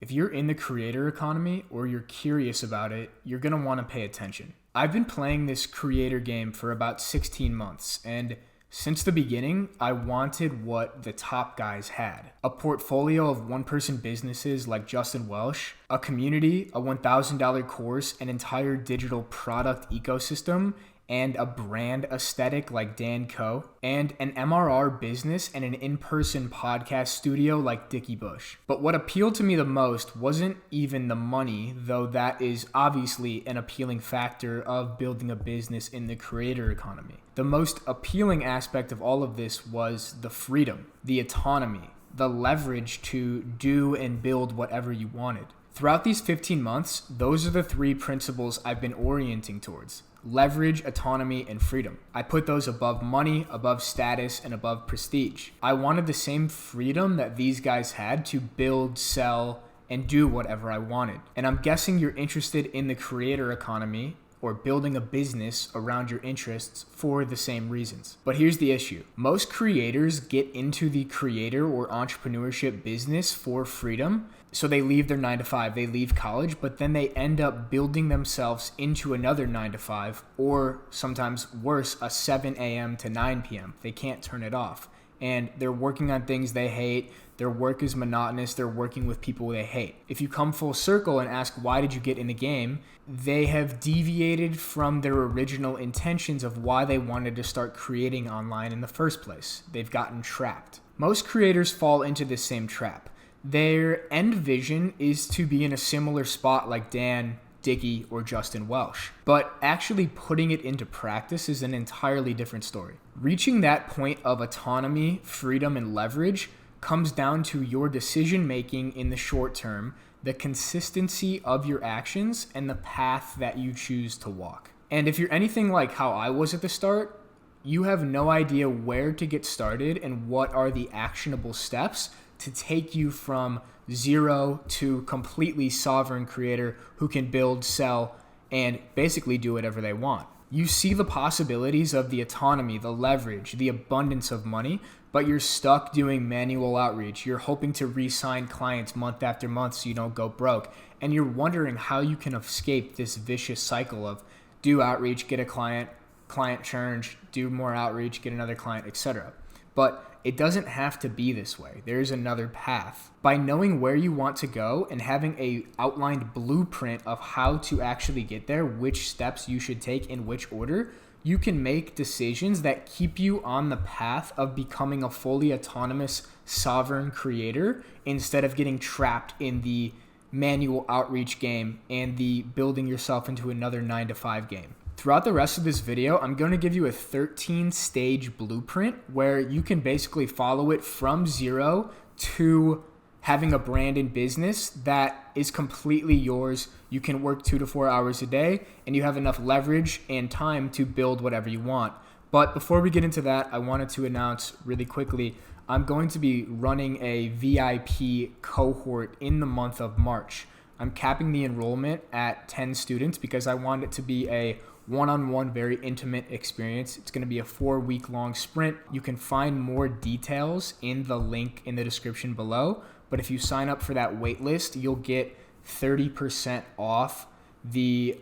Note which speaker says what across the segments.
Speaker 1: If you're in the creator economy or you're curious about it, you're going to want to pay attention. I've been playing this creator game for about 16 months, and since the beginning, I wanted what the top guys had. A portfolio of one-person businesses like Justin Welsh, a community, a $1,000 course, an entire digital product ecosystem, and a brand aesthetic like Dan Coe, and an MRR business and an in-person podcast studio like Dickie Bush. But what appealed to me the most wasn't even the money, though that is obviously an appealing factor of building a business in the creator economy. The most appealing aspect of all of this was the freedom, the autonomy, the leverage to do and build whatever you wanted. Throughout these 15 months, those are the three principles I've been orienting towards: leverage, autonomy, and freedom. I put those above money, above status, and above prestige. I wanted the same freedom that these guys had to build, sell, and do whatever I wanted. And I'm guessing you're interested in the creator economy or building a business around your interests for the same reasons. But here's the issue. Most creators get into the creator or entrepreneurship business for freedom. So they leave their 9-to-5, they leave college, but then they end up building themselves into another 9-to-5, or sometimes worse, a 7 a.m. to 9 p.m. They can't turn it off. And they're working on things they hate. Their work is monotonous. They're working with people they hate. If you come full circle and ask, why did you get in the game? They have deviated from their original intentions of why they wanted to start creating online in the first place. They've gotten trapped. Most creators fall into this same trap. Their end vision is to be in a similar spot like Dan, Dickie, or Justin Welsh. But actually putting it into practice is an entirely different story. Reaching that point of autonomy, freedom, and leverage comes down to your decision making in the short term, the consistency of your actions, and the path that you choose to walk. And if you're anything like how I was at the start, you have no idea where to get started and what are the actionable steps to take you from zero to completely sovereign creator who can build, sell, and basically do whatever they want. You see the possibilities of the autonomy, the leverage, the abundance of money, but you're stuck doing manual outreach. You're hoping to re-sign clients month after month so you don't go broke. And you're wondering how you can escape this vicious cycle of do outreach, get a client, client churns, do more outreach, get another client, etc. But it doesn't have to be this way. There's another path. By knowing where you want to go and having a outlined blueprint of how to actually get there, which steps you should take in which order, you can make decisions that keep you on the path of becoming a fully autonomous, sovereign creator instead of getting trapped in the manual outreach game and the building yourself into another 9-to-5 game. Throughout the rest of this video, I'm going to give you a 13-stage blueprint where you can basically follow it from zero to having a brand and business that is completely yours. You can work 2 to 4 hours a day, and you have enough leverage and time to build whatever you want. But before we get into that, I wanted to announce really quickly, I'm going to be running a VIP cohort in the month of March. I'm capping the enrollment at 10 students because I want it to be a one-on-one, very intimate experience. It's going to be a 4-week-long sprint. You can find more details in the link in the description below. But if you sign up for that waitlist, you'll get 30% off the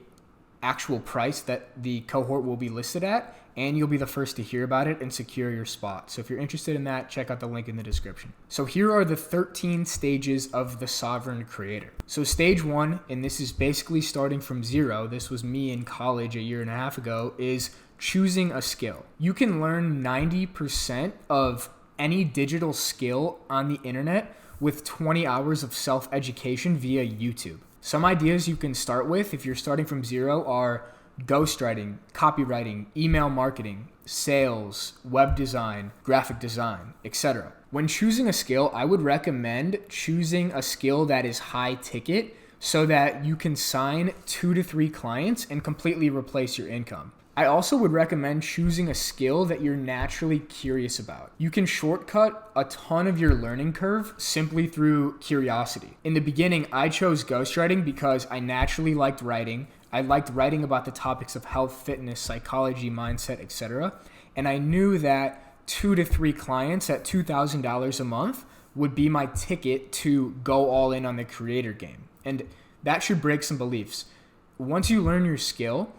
Speaker 1: actual price that the cohort will be listed at, and you'll be the first to hear about it and secure your spot. So if you're interested in that, check out the link in the description. So here are the 13 stages of the sovereign creator. So stage 1, and this is basically starting from zero, this was me in college a year and a half ago, is choosing a skill. You can learn 90% of any digital skill on the internet with 20 hours of self-education via YouTube. Some ideas you can start with if you're starting from zero are ghostwriting, copywriting, email marketing, sales, web design, graphic design, etc. When choosing a skill, I would recommend choosing a skill that is high ticket so that you can sign 2 to 3 clients and completely replace your income. I also would recommend choosing a skill that you're naturally curious about. You can shortcut a ton of your learning curve simply through curiosity. In the beginning, I chose ghostwriting because I naturally liked writing. I liked writing about the topics of health, fitness, psychology, mindset, etc. And I knew that 2 to 3 clients at $2,000 a month would be my ticket to go all in on the creator game. And that should break some beliefs. Once you learn your skill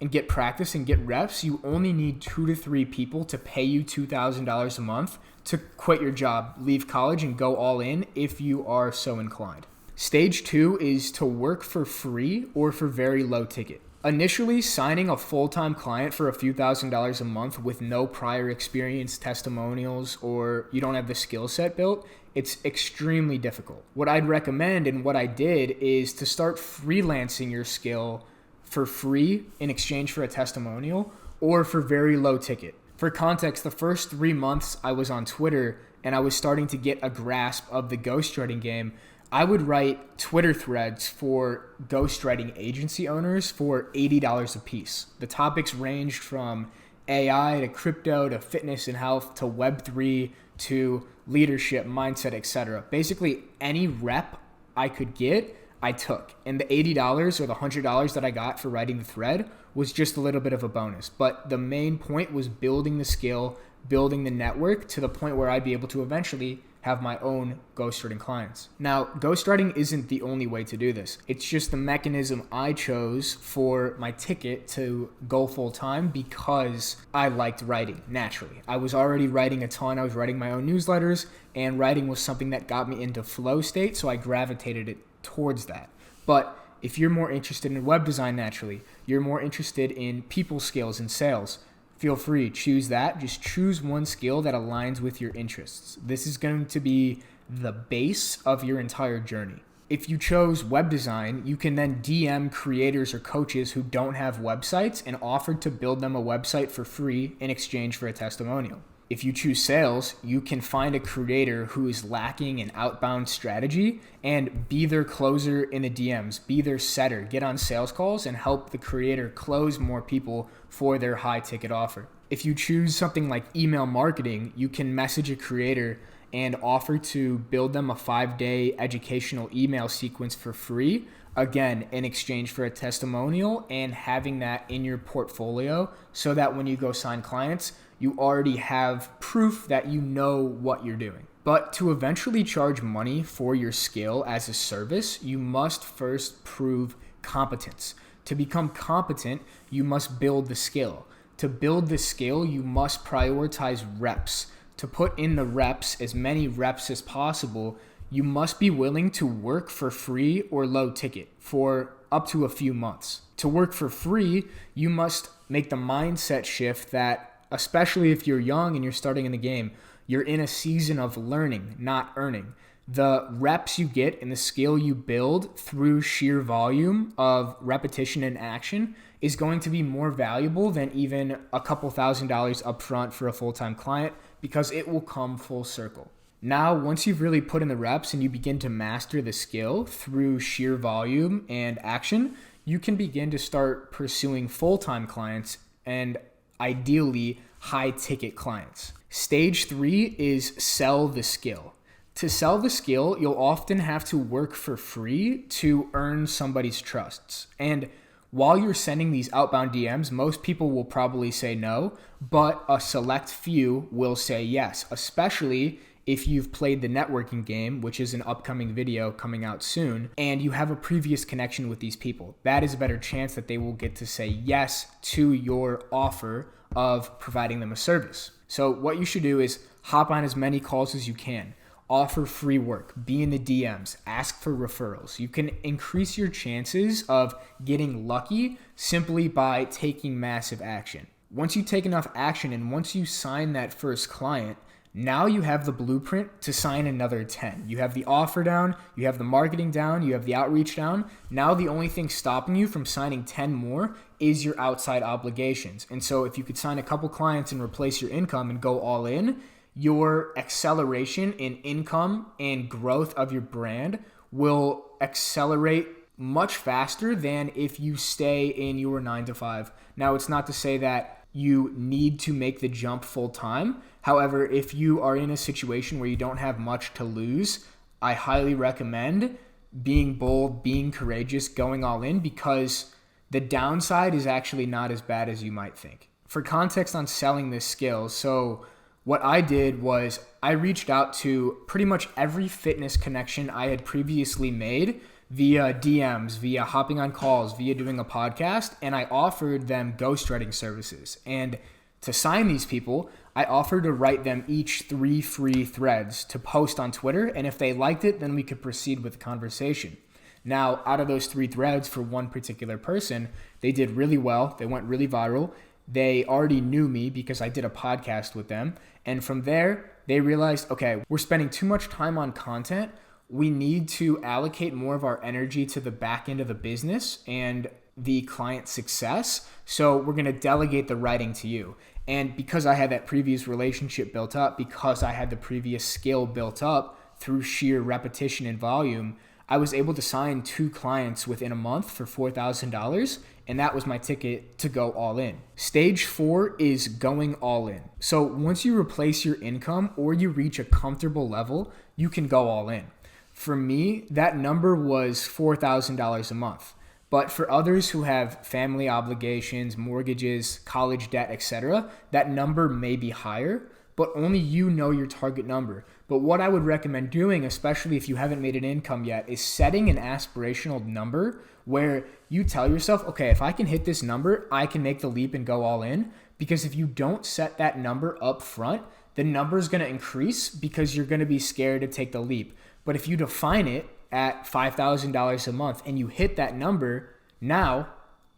Speaker 1: and get practice and get reps, you only need 2 to 3 people to pay you $2,000 a month to quit your job, leave college, and go all in if you are so inclined. Stage 2 is to work for free or for very low ticket. Initially, signing a full-time client for a few $1,000s a month with no prior experience, testimonials, or you don't have the skill set built, it's extremely difficult. What I'd recommend and what I did is to start freelancing your skill for free in exchange for a testimonial or for very low ticket. For context, the first 3 months I was on Twitter and I was starting to get a grasp of the ghostwriting game, I would write Twitter threads for ghostwriting agency owners for $80 a piece. The topics ranged from AI to crypto to fitness and health to Web3 to leadership, mindset, etc. Basically, any rep I could get, I took. And the $80 or the $100 that I got for writing the thread was just a little bit of a bonus. But the main point was building the skill, building the network to the point where I'd be able to eventually have my own ghostwriting clients. Now, ghostwriting isn't the only way to do this. It's just the mechanism I chose for my ticket to go full time because I liked writing naturally. I was already writing a ton. I was writing my own newsletters, and writing was something that got me into flow state, so I gravitated it towards that. But if you're more interested in web design naturally, you're more interested in people skills and sales, feel free, choose that. Just choose one skill that aligns with your interests. This is going to be the base of your entire journey. If you chose web design, you can then DM creators or coaches who don't have websites and offer to build them a website for free in exchange for a testimonial. If you choose sales, you can find a creator who is lacking an outbound strategy and be their closer in the DMs, be their setter, get on sales calls and help the creator close more people for their high ticket offer. If you choose something like email marketing, you can message a creator and offer to build them a 5-day educational email sequence for free, again, in exchange for a testimonial and having that in your portfolio so that when you go sign clients, you already have proof that you know what you're doing. But to eventually charge money for your skill as a service, you must first prove competence. To become competent, you must build the skill. To build the skill, you must prioritize reps. To put in the reps, as many reps as possible, you must be willing to work for free or low ticket for up to a few months. To work for free, you must make the mindset shift that, especially if you're young and you're starting in the game, you're in a season of learning, not earning. The reps you get and the skill you build through sheer volume of repetition and action is going to be more valuable than even a couple $1,000s up front for a full-time client because it will come full circle. Now, once you've really put in the reps and you begin to master the skill through sheer volume and action, you can begin to start pursuing full-time clients and ideally high-ticket clients. Stage 3 is sell the skill. To sell the skill, you'll often have to work for free to earn somebody's trusts. And while you're sending these outbound DMs, most people will probably say no, but a select few will say yes, especially if you've played the networking game, which is an upcoming video coming out soon, and you have a previous connection with these people. That is a better chance that they will get to say yes to your offer of providing them a service. So what you should do is hop on as many calls as you can. Offer free work, be in the DMs, ask for referrals. You can increase your chances of getting lucky simply by taking massive action. Once you take enough action and once you sign that first client, now you have the blueprint to sign another 10. You have the offer down, you have the marketing down, you have the outreach down. Now the only thing stopping you from signing 10 more is your outside obligations. And so if you could sign a couple clients and replace your income and go all in, your acceleration in income and growth of your brand will accelerate much faster than if you stay in your 9 to 5. Now, it's not to say that you need to make the jump full time. However, if you are in a situation where you don't have much to lose, I highly recommend being bold, being courageous, going all in, because the downside is actually not as bad as you might think. For context on selling this skill, so What I did was I reached out to pretty much every fitness connection I had previously made via DMs, via hopping on calls, via doing a podcast, and I offered them ghostwriting services. And to sign these people, I offered to write them each 3 free threads to post on Twitter, and if they liked it, then we could proceed with the conversation. Now, out of those 3 threads for one particular person, they did really well. They went really viral. They already knew me because I did a podcast with them. And from there, they realized, okay, we're spending too much time on content. We need to allocate more of our energy to the back end of the business and the client success. So we're going to delegate the writing to you. And because I had that previous relationship built up, because I had the previous skill built up through sheer repetition and volume, I was able to sign 2 clients within a month for $4,000, and that was my ticket to go all in. Stage 4 is going all in. So once you replace your income or you reach a comfortable level, you can go all in. For me, that number was $4,000 a month. But for others who have family obligations, mortgages, college debt, etc., that number may be higher, but only you know your target number. But what I would recommend doing, especially if you haven't made an income yet, is setting an aspirational number where you tell yourself, okay, if I can hit this number, I can make the leap and go all in. Because if you don't set that number up front, the number is going to increase because you're going to be scared to take the leap. But if you define it at $5,000 a month and you hit that number, now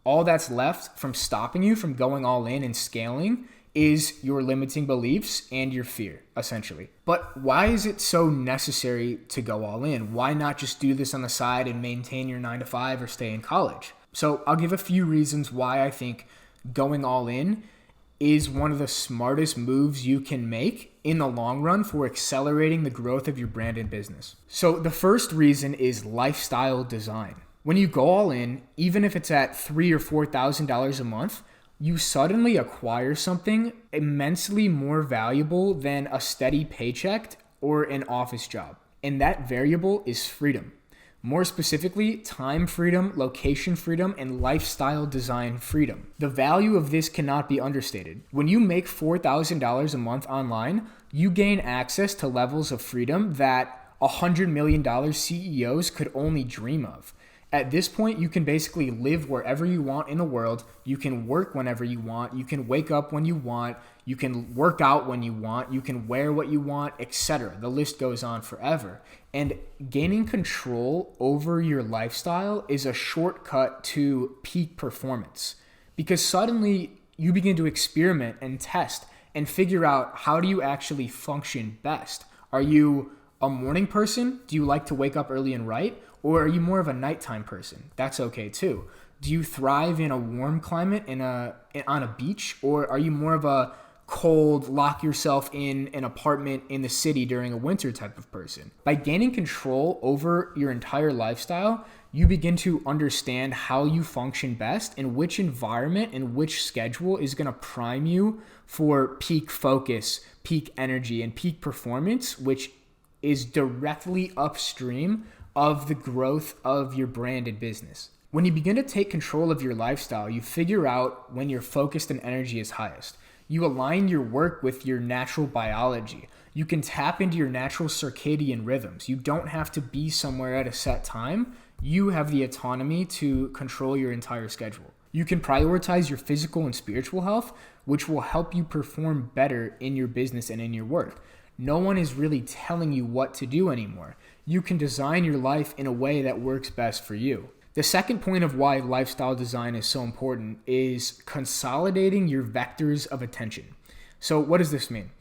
Speaker 1: all that's left from stopping you from going all in and scaling is your limiting beliefs and your fear, essentially. But why is it so necessary to go all in? Why not just do this on the side and maintain your 9-to-5 or stay in college? So I'll give a few reasons why I think going all in is one of the smartest moves you can make in the long run for accelerating the growth of your brand and business. So the first reason is lifestyle design. When you go all in, even if it's at $3,000 or $4,000 a month, you suddenly acquire something immensely more valuable than a steady paycheck or an office job. And that variable is freedom. More specifically, time freedom, location freedom, and lifestyle design freedom. The value of this cannot be understated. When you make $4,000 a month online, you gain access to levels of freedom that $100 million CEOs could only dream of. At this point, you can basically live wherever you want in the world. You can work whenever you want. You can wake up when you want. You can work out when you want. You can wear what you want, etc. The list goes on forever. And gaining control over your lifestyle is a shortcut to peak performance, because suddenly you begin to experiment and test and figure out, how do you actually function best? Are you a morning person? Do you like to wake up early and write? Or are you more of a nighttime person? That's okay too. Do you thrive in a warm climate on a beach? Or are you more of a cold, lock yourself in an apartment in the city during a winter type of person? By gaining control over your entire lifestyle, you begin to understand how you function best and which environment and which schedule is going to prime you for peak focus, peak energy, and peak performance, which is directly upstream of the growth of your brand and business. When you begin to take control of your lifestyle, you figure out when your focus and energy is highest. You align your work with your natural biology. You can tap into your natural circadian rhythms. You don't have to be somewhere at a set time. You have the autonomy to control your entire schedule. You can prioritize your physical and spiritual health, which will help you perform better in your business and in your work. No one is really telling you what to do anymore. You can design your life in a way that works best for you. The second point of why lifestyle design is so important is consolidating your vectors of attention. So what does this mean?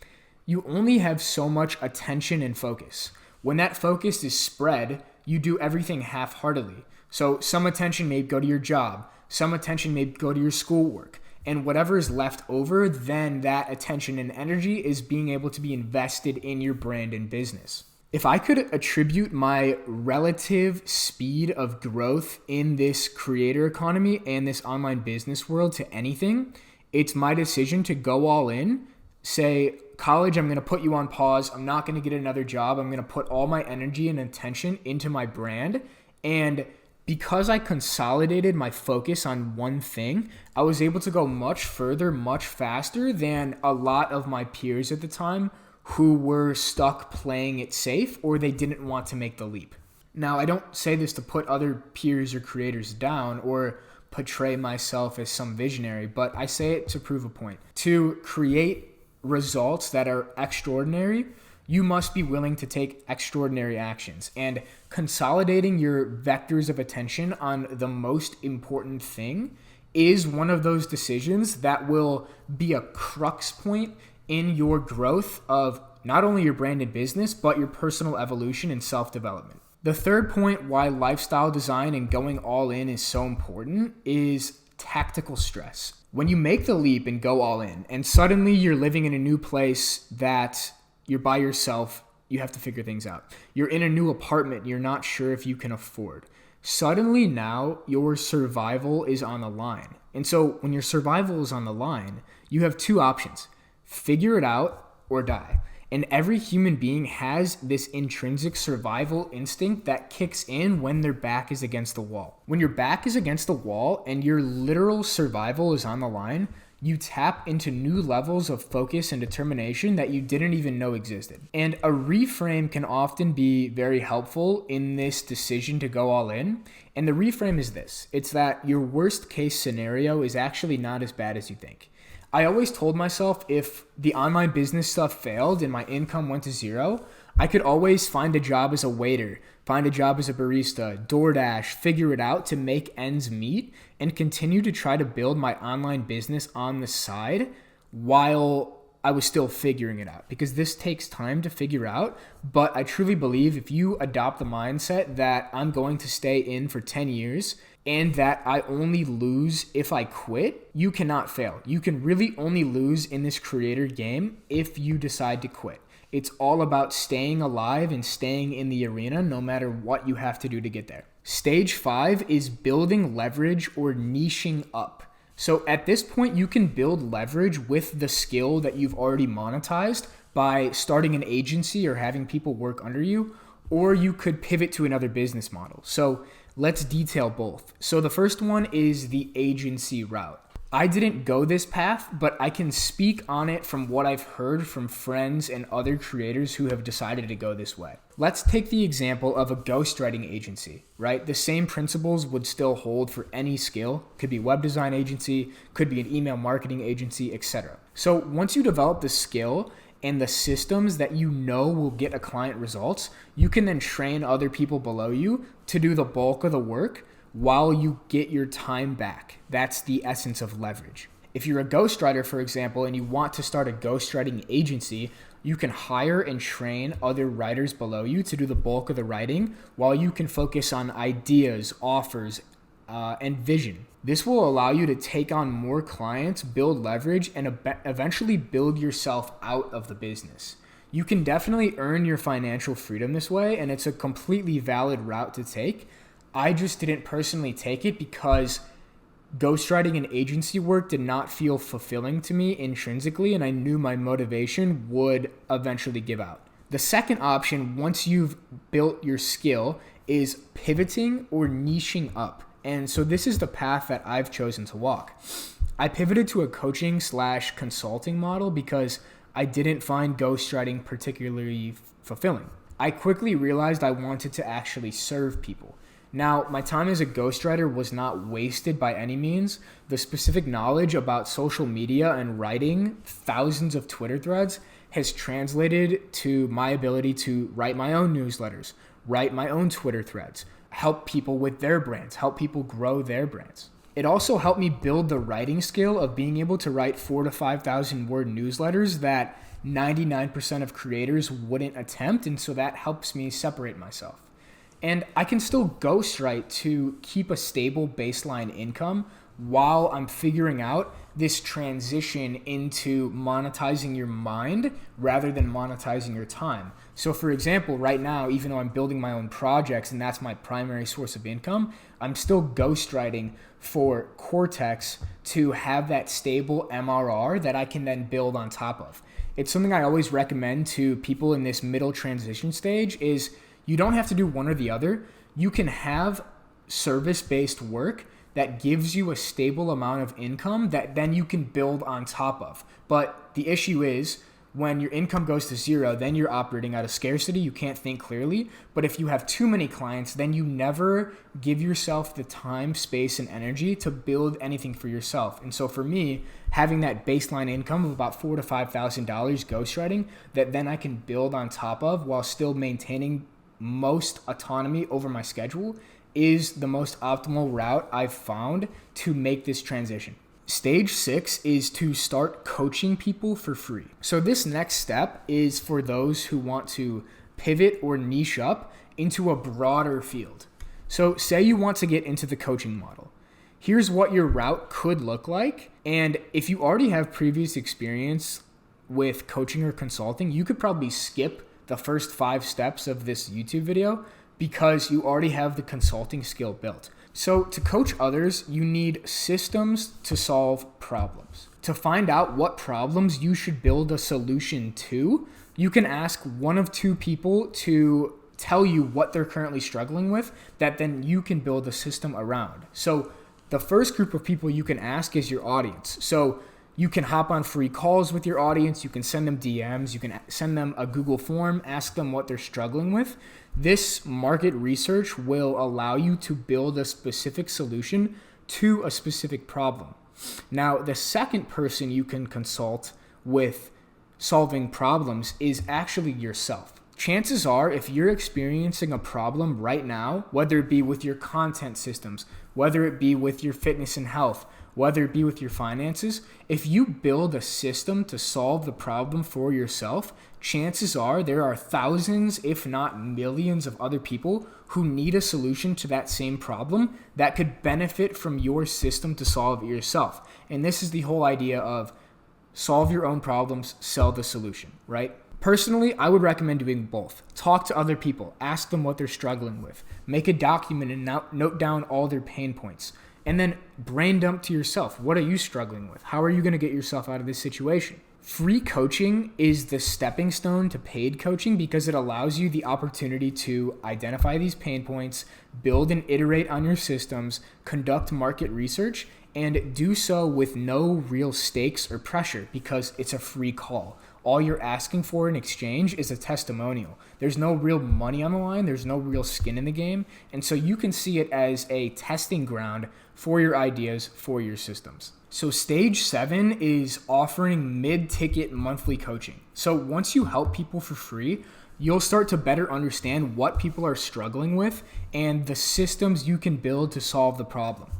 Speaker 1: You only have so much attention and focus. When that focus is spread, you do everything half-heartedly. So some attention may go to your job, some attention may go to your schoolwork, and whatever is left over, then that attention and energy is being able to be invested in your brand and business. If I could attribute my relative speed of growth in this creator economy and this online business world to anything, it's my decision to go all in, say, college, I'm going to put you on pause. I'm not going to get another job. I'm going to put all my energy and attention into my brand. And Because I consolidated my focus on one thing, I was able to go much further, much faster than a lot of my peers at the time who were stuck playing it safe or they didn't want to make the leap. Now, I don't say this to put other peers or creators down or portray myself as some visionary, but I say it to prove a point. To create results that are extraordinary, you must be willing to take extraordinary actions. And consolidating your vectors of attention on the most important thing is one of those decisions that will be a crux point in your growth of not only your brand and business, but your personal evolution and self-development. The third point why lifestyle design and going all in is so important is tactical stress. When you make the leap and go all in, and suddenly you're living in a new place that you're by yourself, you have to figure things out. You're in a new apartment you're not sure if you can afford. Suddenly now your survival is on the line. And so when your survival is on the line, you have two options: figure it out or die. And every human being has this intrinsic survival instinct that kicks in when their back is against the wall. When your back is against the wall and your literal survival is on the line, you tap into new levels of focus and determination that you didn't even know existed. And a reframe can often be very helpful in this decision to go all in. And the reframe is this: it's that your worst case scenario is actually not as bad as you think. I always told myself if the online business stuff failed and my income went to zero, I could always find a job as a waiter, find a job as a barista, DoorDash, figure it out to make ends meet, and continue to try to build my online business on the side while I was still figuring it out, because this takes time to figure out. But I truly believe if you adopt the mindset that I'm going to stay in for 10 years and that I only lose if I quit, you cannot fail. You can really only lose in this creator game if you decide to quit. It's all about staying alive and staying in the arena no matter what you have to do to get there. Stage 5 is building leverage or niching up. So at this point, you can build leverage with the skill that you've already monetized by starting an agency or having people work under you, or you could pivot to another business model. So let's detail both. So the first one is the agency route. I didn't go this path, but I can speak on it from what I've heard from friends and other creators who have decided to go this way. Let's take the example of a ghostwriting agency, right? The same principles would still hold for any skill. Could be a web design agency, could be an email marketing agency, etc. So once you develop the skill and the systems that you know will get a client results, you can then train other people below you to do the bulk of the work while you get your time back. That's the essence of leverage. If you're a ghostwriter, for example, and you want to start a ghostwriting agency, you can hire and train other writers below you to do the bulk of the writing while you can focus on ideas, offers, and vision. This will allow you to take on more clients, build leverage, and eventually build yourself out of the business. You can definitely earn your financial freedom this way, and it's a completely valid route to take. I just didn't personally take it because ghostwriting and agency work did not feel fulfilling to me intrinsically, and I knew my motivation would eventually give out. The second option, once you've built your skill, is pivoting or niching up. And so this is the path that I've chosen to walk. I pivoted to a coaching/consulting model because I didn't find ghostwriting particularly fulfilling. I quickly realized I wanted to actually serve people. Now, my time as a ghostwriter was not wasted by any means. The specific knowledge about social media and writing thousands of Twitter threads has translated to my ability to write my own newsletters, write my own Twitter threads, help people with their brands, help people grow their brands. It also helped me build the writing skill of being able to write 4,000 to 5,000 word newsletters that 99% of creators wouldn't attempt, and so that helps me separate myself. And I can still ghostwrite to keep a stable baseline income while I'm figuring out this transition into monetizing your mind rather than monetizing your time. So for example, right now, even though I'm building my own projects and that's my primary source of income, I'm still ghostwriting for Cortex to have that stable MRR that I can then build on top of. It's something I always recommend to people in this middle transition stage is you don't have to do one or the other. You can have service-based work that gives you a stable amount of income that then you can build on top of. But the issue is when your income goes to zero, then you're operating out of scarcity. You can't think clearly. But if you have too many clients, then you never give yourself the time, space, and energy to build anything for yourself. And so for me, having that baseline income of about $4,000 to $5,000 ghostwriting that then I can build on top of while still maintaining most autonomy over my schedule is the most optimal route I've found to make this transition. Stage 6 is to start coaching people for free. So this next step is for those who want to pivot or niche up into a broader field. So say you want to get into the coaching model. Here's what your route could look like. And if you already have previous experience with coaching or consulting, you could probably skip the first 5 steps of this YouTube video because you already have the consulting skill built. So to coach others, you need systems to solve problems. To find out what problems you should build a solution to, you can ask one of 2 people to tell you what they're currently struggling with that then you can build a system around. So the first group of people you can ask is your audience. So you can hop on free calls with your audience. You can send them DMs. You can send them a Google form, ask them what they're struggling with. This market research will allow you to build a specific solution to a specific problem. Now, the second person you can consult with solving problems is actually yourself. Chances are, if you're experiencing a problem right now, whether it be with your content systems, whether it be with your fitness and health, whether it be with your finances, if you build a system to solve the problem for yourself, chances are there are thousands, if not millions of other people who need a solution to that same problem that could benefit from your system to solve it yourself. And this is the whole idea of solve your own problems, sell the solution, right? Personally, I would recommend doing both. Talk to other people, ask them what they're struggling with, make a document and note down all their pain points. And then brain dump to yourself. What are you struggling with? How are you going to get yourself out of this situation? Free coaching is the stepping stone to paid coaching because it allows you the opportunity to identify these pain points, build and iterate on your systems, conduct market research, and do so with no real stakes or pressure because it's a free call. All you're asking for in exchange is a testimonial. There's no real money on the line. There's no real skin in the game. And so you can see it as a testing ground for your ideas, for your systems. So stage 7 is offering mid-ticket monthly coaching. So once you help people for free, you'll start to better understand what people are struggling with and the systems you can build to solve the problem.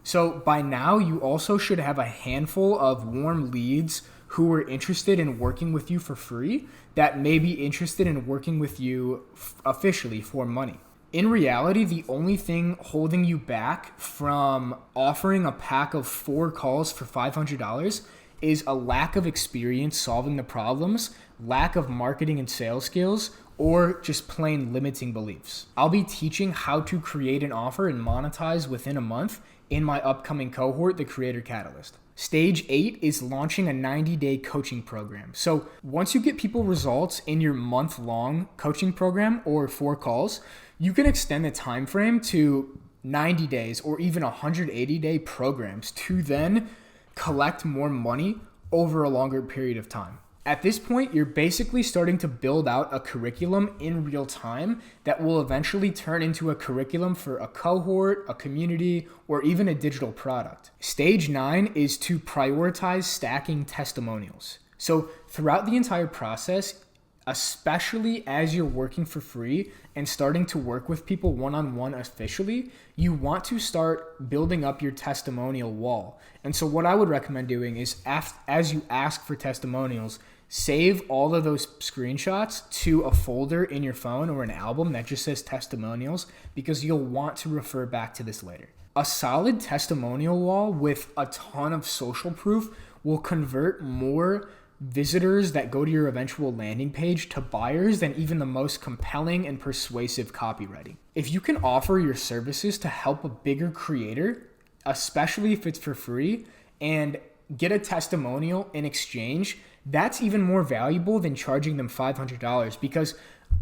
Speaker 1: So by now, you also should have a handful of warm leads who are interested in working with you for free that may be interested in working with you officially for money. In reality, the only thing holding you back from offering a pack of 4 calls for $500 is a lack of experience solving the problems, lack of marketing and sales skills, or just plain limiting beliefs. I'll be teaching how to create an offer and monetize within a month in my upcoming cohort, the Creator Catalyst. Stage 8 is launching a 90-day coaching program. So once you get people results in your month-long coaching program or 4 calls, you can extend the time frame to 90 days or even 180-day programs to then collect more money over a longer period of time. At this point, you're basically starting to build out a curriculum in real time that will eventually turn into a curriculum for a cohort, a community, or even a digital product. Stage 9 is to prioritize stacking testimonials. So throughout the entire process, especially as you're working for free and starting to work with people one-on-one officially, you want to start building up your testimonial wall. And so what I would recommend doing is as you ask for testimonials, save all of those screenshots to a folder in your phone or an album that just says testimonials because you'll want to refer back to this later. A solid testimonial wall with a ton of social proof will convert more visitors that go to your eventual landing page to buyers than even the most compelling and persuasive copywriting. If you can offer your services to help a bigger creator, especially if it's for free, and get a testimonial in exchange, that's even more valuable than charging them $500 because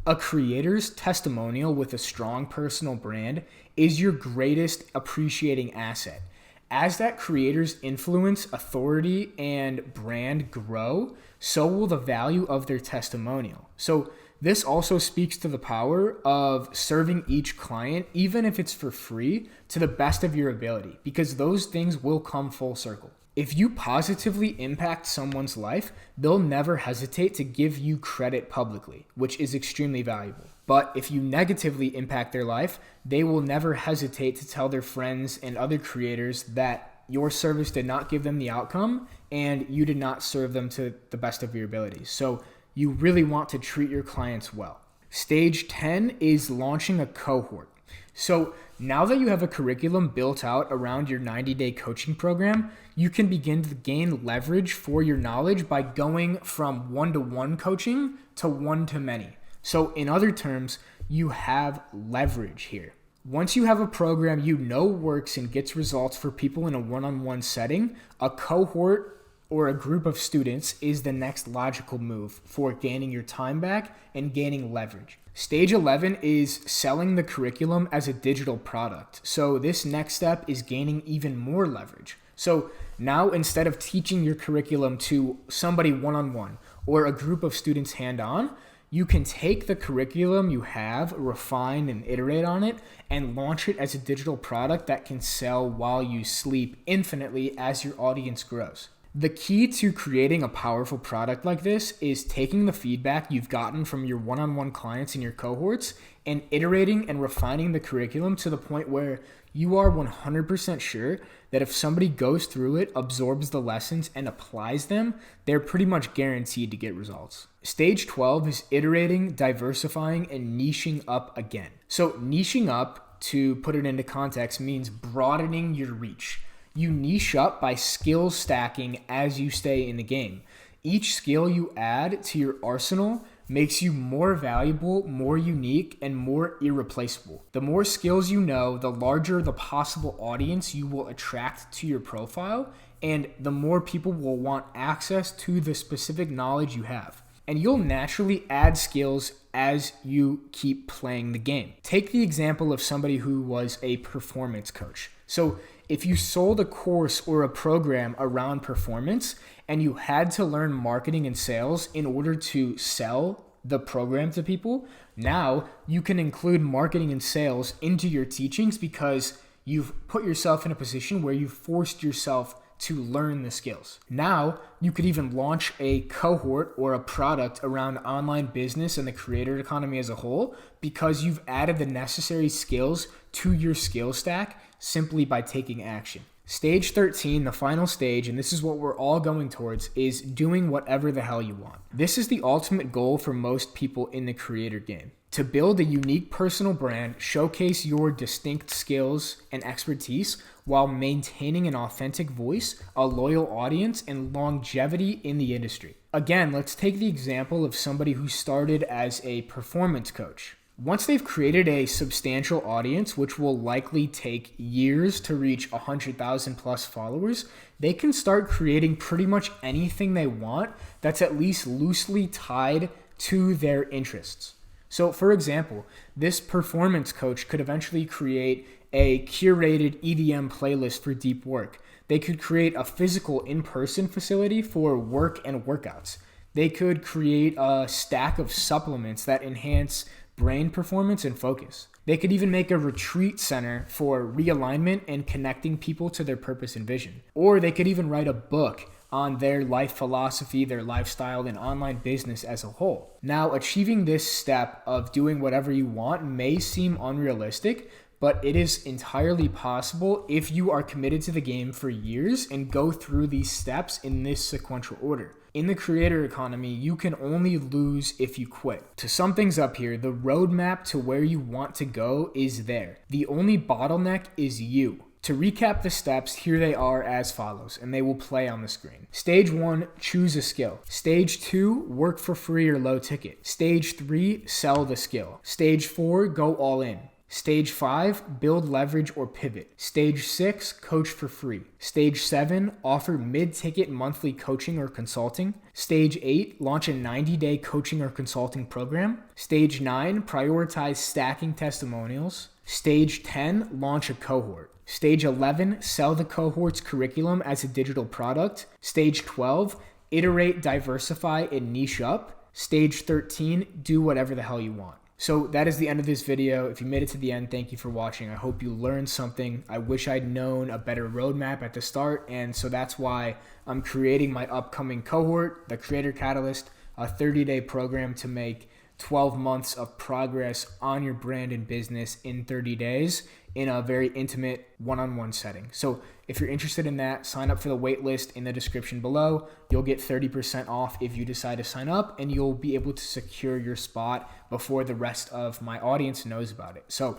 Speaker 1: A creator's testimonial with a strong personal brand is your greatest appreciating asset. As that creator's influence, authority, and brand grow, so will the value of their testimonial. So this also speaks to the power of serving each client, even if it's for free, to the best of your ability, because those things will come full circle. If you positively impact someone's life, they'll never hesitate to give you credit publicly, which is extremely valuable. But if you negatively impact their life, they will never hesitate to tell their friends and other creators that your service did not give them the outcome and you did not serve them to the best of your abilities. So you really want to treat your clients well. Stage 10 is launching a cohort. So now that you have a curriculum built out around your 90-day coaching program, you can begin to gain leverage for your knowledge by going from one-to-one coaching to one-to-many. So in other terms, you have leverage here. Once you have a program you know works and gets results for people in a one-on-one setting, a cohort or a group of students is the next logical move for gaining your time back and gaining leverage. Stage 11 is selling the curriculum as a digital product. So this next step is gaining even more leverage. So now instead of teaching your curriculum to somebody one-on-one or a group of students hand-on, you can take the curriculum you have, refine and iterate on it, and launch it as a digital product that can sell while you sleep infinitely as your audience grows. The key to creating a powerful product like this is taking the feedback you've gotten from your one-on-one clients in your cohorts and iterating and refining the curriculum to the point where you are 100% sure that if somebody goes through it, absorbs the lessons, and applies them, they're pretty much guaranteed to get results. Stage 12 is iterating, diversifying, and niching up again. So niching up, to put it into context, means broadening your reach. You niche up by skill stacking as you stay in the game. Each skill you add to your arsenal makes you more valuable, more unique, and more irreplaceable. The more skills you know, the larger the possible audience you will attract to your profile, and the more people will want access to the specific knowledge you have. And you'll naturally add skills as you keep playing the game. Take the example of somebody who was a performance coach. So if you sold a course or a program around performance and you had to learn marketing and sales in order to sell the program to people, now you can include marketing and sales into your teachings because you've put yourself in a position where you've forced yourself to learn the skills. Now you could even launch a cohort or a product around online business and the creator economy as a whole because you've added the necessary skills to your skill stack simply by taking action. Stage 13, the final stage, and this is what we're all going towards, is doing whatever the hell you want. This is the ultimate goal for most people in the creator game. To build a unique personal brand, showcase your distinct skills and expertise while maintaining an authentic voice, a loyal audience, and longevity in the industry. Again, let's take the example of somebody who started as a performance coach. Once they've created a substantial audience, which will likely take years to reach 100,000 plus followers, they can start creating pretty much anything they want that's at least loosely tied to their interests. So for example, this performance coach could eventually create a curated EDM playlist for deep work. They could create a physical in-person facility for work and workouts. They could create a stack of supplements that enhance brain performance and focus. They could even make a retreat center for realignment and connecting people to their purpose and vision. Or they could even write a book on their life philosophy, their lifestyle, and online business as a whole. Now, achieving this step of doing whatever you want may seem unrealistic, but it is entirely possible if you are committed to the game for years and go through these steps in this sequential order. In the creator economy, you can only lose if you quit. To sum things up here, the roadmap to where you want to go is there. The only bottleneck is you. To recap the steps, here they are as follows, and they will play on the screen. Stage 1, choose a skill. Stage 2, work for free or low ticket. Stage 3, sell the skill. Stage 4, go all in. Stage 5, build leverage or pivot. Stage 6, coach for free. Stage 7, offer mid-ticket monthly coaching or consulting. Stage 8, launch a 90-day coaching or consulting program. Stage 9, prioritize stacking testimonials. Stage 10, launch a cohort. Stage 11, sell the cohort's curriculum as a digital product. Stage 12, iterate, diversify, and niche up. Stage 13, do whatever the hell you want. So that is the end of this video. If you made it to the end, thank you for watching. I hope you learned something. I wish I'd known a better roadmap at the start, and so that's why I'm creating my upcoming cohort, the Creator Catalyst, a 30-day program to make 12 months of progress on your brand and business in 30 days in a very intimate one-on-one setting. So if you're interested in that, sign up for the waitlist in the description below. You'll get 30% off if you decide to sign up, and you'll be able to secure your spot before the rest of my audience knows about it. So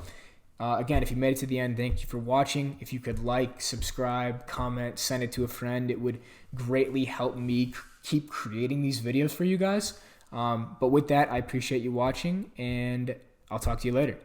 Speaker 1: again, if you made it to the end, thank you for watching. If you could like, subscribe, comment, send it to a friend, it would greatly help me keep creating these videos for you guys. But with that, I appreciate you watching, and I'll talk to you later.